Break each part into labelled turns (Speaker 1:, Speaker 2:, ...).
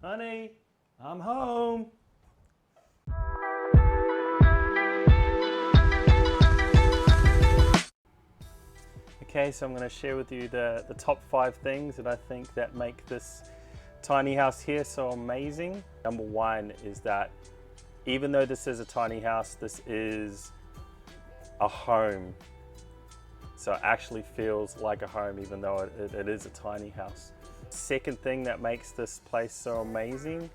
Speaker 1: Honey, I'm home. Okay, so I'm going to share with you the top 5 things that I think that make this tiny house here so amazing. Number 1 is that even though this is a tiny house, this is a home. So it actually feels like a home even though it is a tiny house. Second thing that makes this place so amazing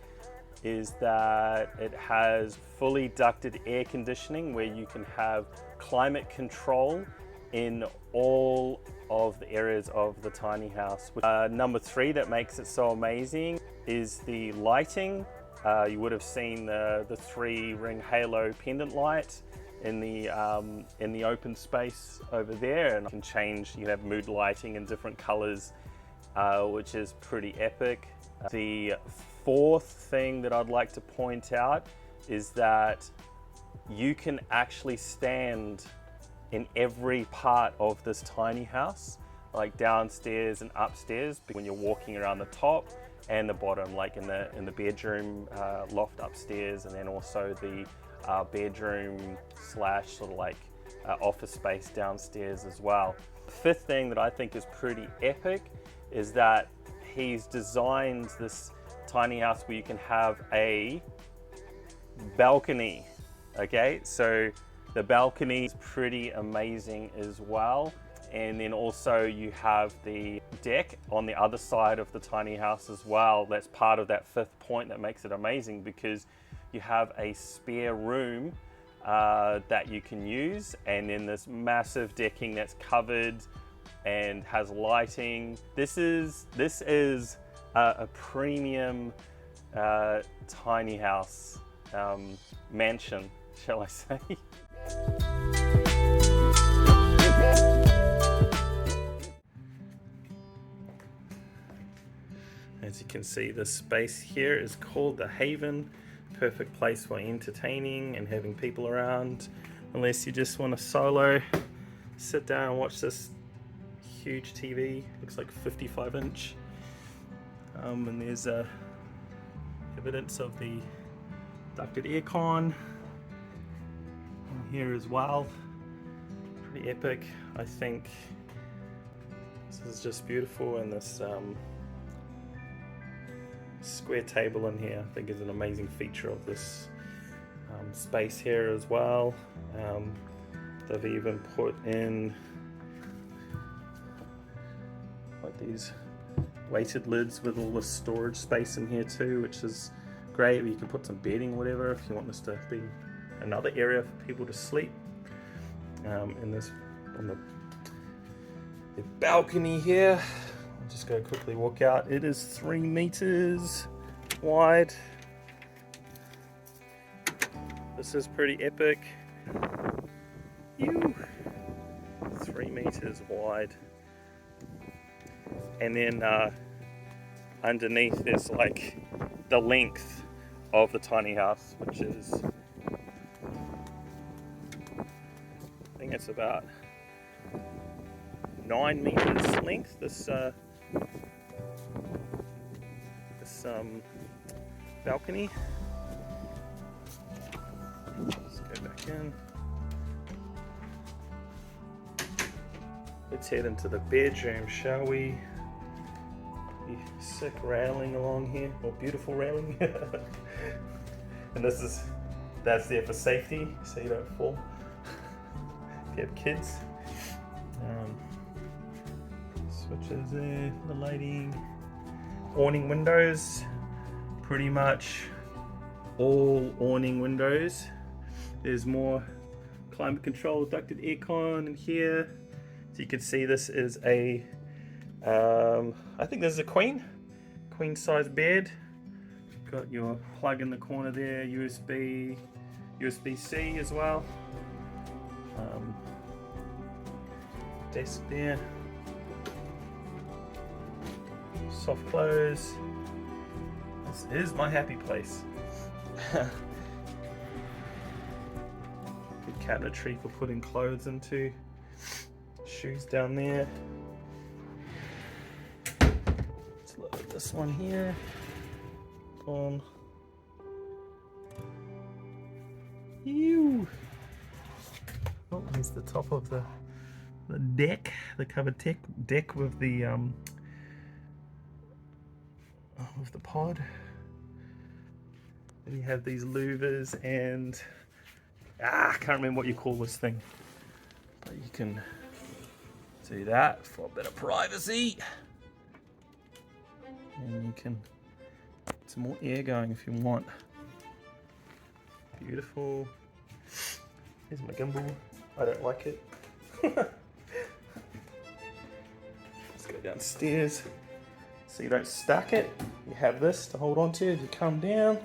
Speaker 1: is that it has fully ducted air conditioning where you can have climate control in all of the areas of the tiny house. Number 3 that makes it so amazing is the lighting. You would have seen the 3-ring halo pendant light in the open space over there, and you can change. You have mood lighting in different colors, which is pretty epic. The 4th thing that I'd like to point out is that you can actually stand in every part of this tiny house, like downstairs and upstairs, when you're walking around the top and the bottom, like in the bedroom loft upstairs, and then also the bedroom slash sort of like office space downstairs as well. The 5th thing that I think is pretty epic is that he's designed this tiny house where you can have a balcony. Okay, so the balcony is pretty amazing as well. And then also you have the deck on the other side of the tiny house as well. That's part of that 5th point that makes it amazing, because you have a spare room that you can use, and then this massive decking that's covered and has lighting. This is a premium tiny house, mansion, shall I say. As you can see, the space here is called the Haven. Perfect place for entertaining and having people around, unless you just want to solo sit down and watch this huge TV. Looks like 55-inch. And there's evidence of the ducted aircon in here as well. Pretty epic. I think this is just beautiful, and this square table in here I think is an amazing feature of this space here as well. They've even put in like these weighted lids with all the storage space in here too, which is great. You can put some bedding, whatever, if you want this to be another area for people to sleep. In this, on the balcony here, I'll just go quickly walk out. It is 3 meters wide. This is pretty epic. 3 meters wide. And then underneath there's like the length of the tiny house, which is, I think it's about 9 meters length. This balcony. Let's go back in. Let's head into the bedroom, shall we? Sick railing along here, or beautiful railing. And that's there for safety, so you don't fall if you have kids. Switches there, the lighting, awning windows, pretty much all awning windows. There's more climate control ducted aircon in here. So you can see this is a I think this is a queen size bed. Got your plug in the corner there, USB-C as well. Desk there. Soft clothes. This is my happy place. Good cabinetry for putting clothes into. Shoes down there. Let's look at this one here. on. Ew. Oh, here's the top of the deck, the covered deck with the pod. And you have these louvers and I can't remember what you call this thing, but you can do that for a bit of privacy. And you can get some more air going if you want. Beautiful. Here's my gimbal. I don't like it. Let's go downstairs so you don't stack it. You have this to hold on to as you come down.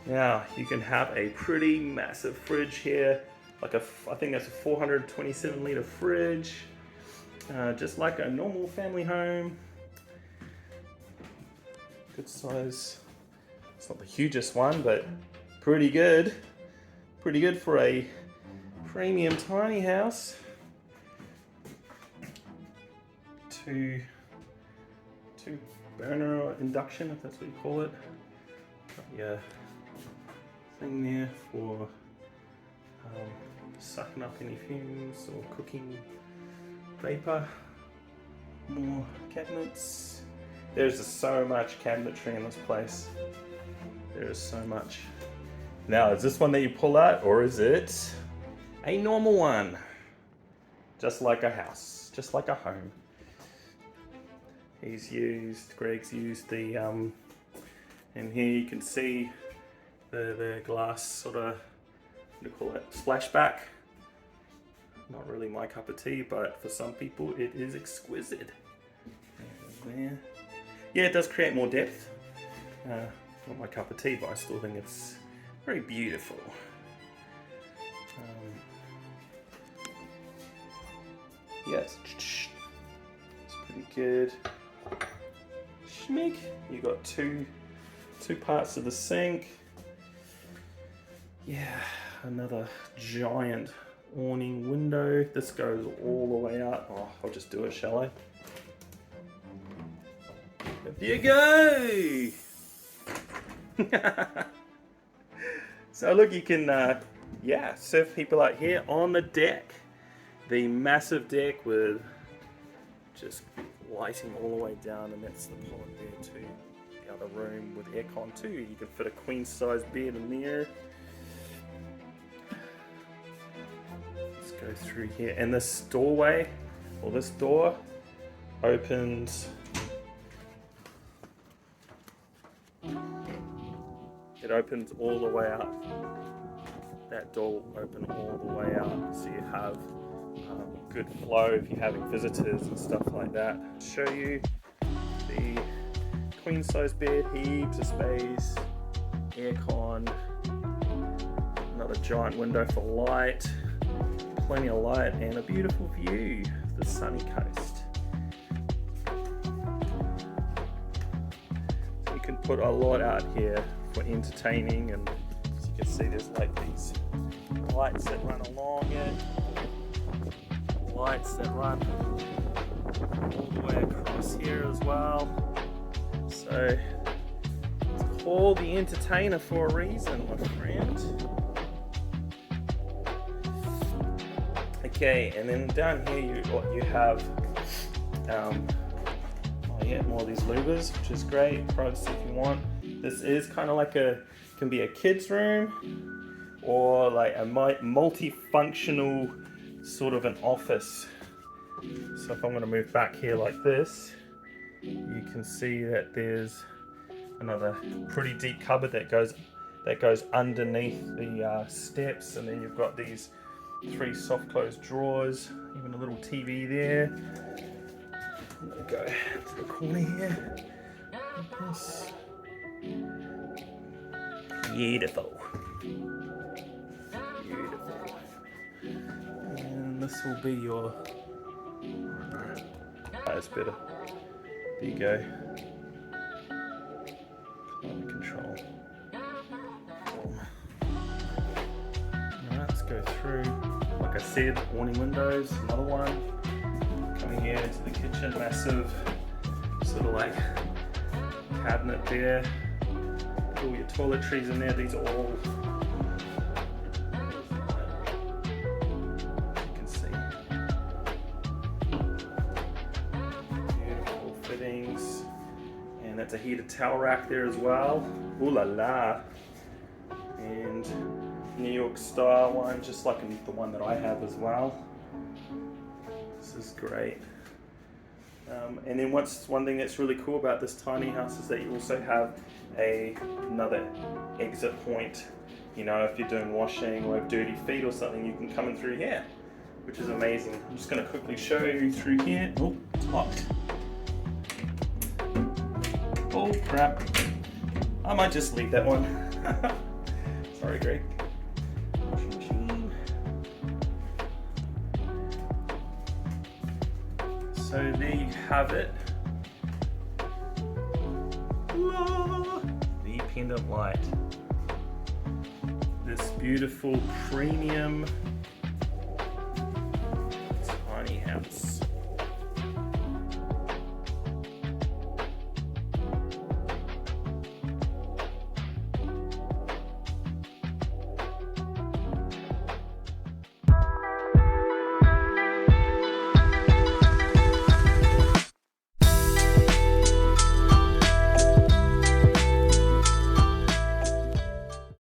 Speaker 1: Now you can have a pretty massive fridge here, like I think that's a 427 litre fridge, just like a normal family home. Good size. It's not the hugest one, but pretty good. Pretty good for a premium tiny house. Two burner or induction, if that's what you call it. Yeah. Thing there for sucking up any fumes or cooking vapor. More cabinets. There's just so much cabinetry in this place. There is so much. Now, is this one that you pull out, or is it a normal one? Just like a house, just like a home. Greg's used the, and here you can see the glass sort of, what do you call it, splashback. Not really my cup of tea, but for some people it is exquisite. There. Yeah, it does create more depth. Not my cup of tea, but I still think it's very beautiful. Yes, it's pretty good. Schmick. You got two parts of the sink. Yeah, another giant awning window. This goes all the way out. Oh, I'll just do it, shall I? There you go! So look, you can, serve people out here on the deck. The massive deck with just lighting all the way down, and that's the pod there too. The other room with aircon too. You can fit a queen size bed in there. Let's go through here, and this doorway, or this door, opens. It opens all the way out. That door will open all the way out, so you have good flow if you're having visitors and stuff like that. Show you the queen size bed, heaps of space, aircon, another giant window for light, plenty of light, and a beautiful view of the sunny coast. So you can put a lot out here for entertaining, and as you can see, there's like these lights that run along it, lights that run all the way across here as well. So it's called the entertainer for a reason, my friend. Okay, and then down here you have more of these louvers, which is great, privacy if you want. This is kind of like can be a kid's room or like a multifunctional sort of an office. So if I'm going to move back here like this, you can see that there's another pretty deep cupboard that goes underneath the steps, and then you've got these 3 soft closed drawers, even a little TV there. I'm going to go to the corner here. Like this. Beautiful. Beautiful. And this will be your... That's better. There you go. Climate control. Now let's go through. Like I said, awning windows, another one. Coming here into the kitchen, massive sort of like cabinet there. All your toiletries in there. These are all, you can see, beautiful fittings, and that's a heated towel rack there as well. Ooh la la! And New York style one, just like the one that I have as well. This is great. And then one thing that's really cool about this tiny house is that you also have another exit point. You know, if you're doing washing or have dirty feet or something, you can come in through here, which is amazing. I'm just going to quickly show you through here. Oh, it's hot. Oh crap. I might just leave that one. Sorry, Greg. So there you have it. The pendant light. This beautiful premium tiny house.